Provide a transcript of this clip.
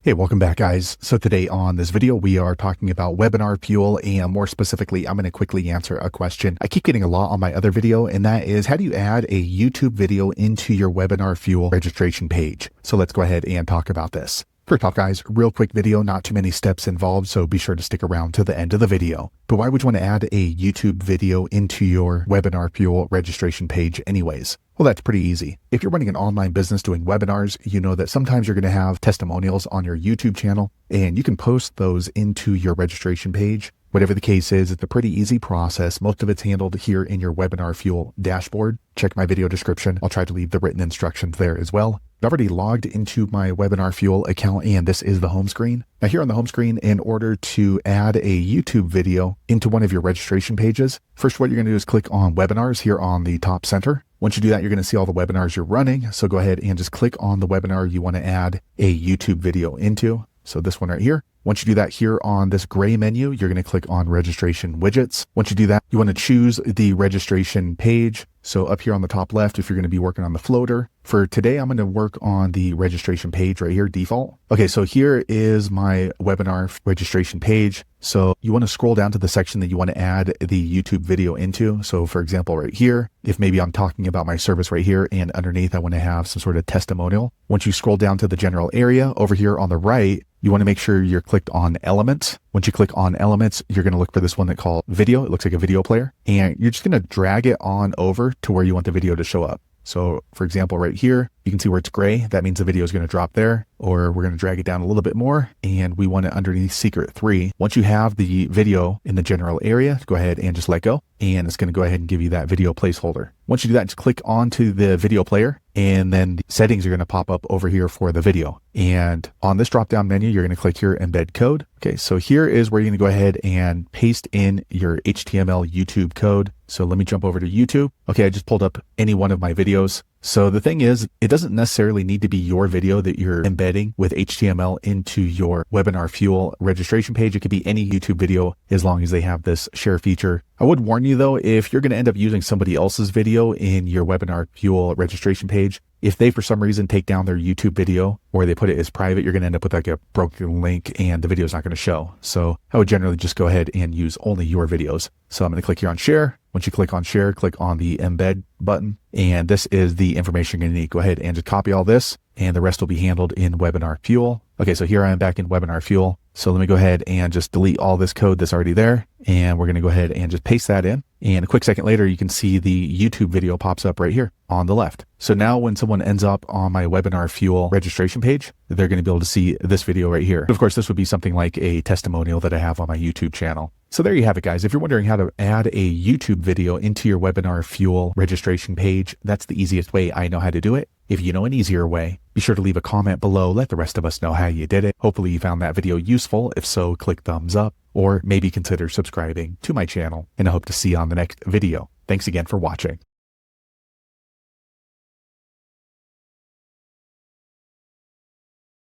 Hey, welcome back guys. So today on this video, we are talking about WebinarFuel, and more specifically, I'm going to quickly answer a question I keep getting a lot on my other video, and that is, how do you add a YouTube video into your WebinarFuel registration page? So let's go ahead and talk about this. First off guys, real quick video, not too many steps involved, so be sure to stick around to the end of the video. But why would you want to add a YouTube video into your WebinarFuel registration page anyways? Well, that's pretty easy. If you're running an online business doing webinars, you know that sometimes you're going to have testimonials on your YouTube channel, and you can post those into your registration page. Whatever the case is, it's a pretty easy process. Most of it's handled here in your WebinarFuel dashboard. Check my video description. I'll try to leave the written instructions there as well. I've already logged into my WebinarFuel account, and this is the home screen. Now here on the home screen, in order to add a YouTube video into one of your registration pages, first what you're going to do is click on webinars here on the top center. Once you do that, you're going to see all the webinars you're running. So go ahead and just click on the webinar you want to add a YouTube video into. So this one right here. Once you do that, here on this gray menu, you're going to click on registration widgets. Once you do that, you want to choose the registration page. So up here on the top left, if you're going to be working on the floater, for today, I'm going to work on the registration page right here, default. Okay, so here is my webinar registration page. So you want to scroll down to the section that you want to add the YouTube video into. So for example, right here, if maybe I'm talking about my service right here, and underneath I want to have some sort of testimonial. Once you scroll down to the general area over here on the right, you want to make sure you're clicked on elements. Once you click on elements, you're going to look for this one that called video. It looks like a video player, and you're just going to drag it on over to where you want the video to show up. So for example, right here, you can see where it's gray. That means the video is going to drop there, or we're going to drag it down a little bit more, and we want it underneath secret 3. Once you have the video in the general area, go ahead and just let go, and it's going to go ahead and give you that video placeholder. Once you do that, just click onto the video player, and then the settings are going to pop up over here for the video. And on this drop-down menu, you're going to click here, embed code. Okay, so here is where you're going to go ahead and paste in your HTML YouTube code. So let me jump over to YouTube. Okay, I just pulled up any one of my videos. So the thing is, it doesn't necessarily need to be your video that you're embedding with HTML into your WebinarFuel registration page. It could be any YouTube video as long as they have this share feature. I would warn you though, if you're going to end up using somebody else's video in your WebinarFuel registration page, if they for some reason take down their YouTube video or they put it as private, you're going to end up with like a broken link and the video is not going to show. So I would generally just go ahead and use only your videos. So I'm going to click here on share. Once you click on share, click on the embed button, and this is the information you're going to need. Go ahead and just copy all this, and the rest will be handled in WebinarFuel. Okay, so here I am back in WebinarFuel. So let me go ahead and just delete all this code that's already there, and we're going to go ahead and just paste that in. And a quick second later, you can see the YouTube video pops up right here on the left. So now when someone ends up on my WebinarFuel registration page, they're going to be able to see this video right here. Of course, this would be something like a testimonial that I have on my YouTube channel. So there you have it, guys. If you're wondering how to add a YouTube video into your WebinarFuel registration page, that's the easiest way I know how to do it. If you know an easier way, be sure to leave a comment below. Let the rest of us know how you did it. Hopefully you found that video useful. If so, click thumbs up, or maybe consider subscribing to my channel, and I hope to see you on the next video. Thanks again for watching.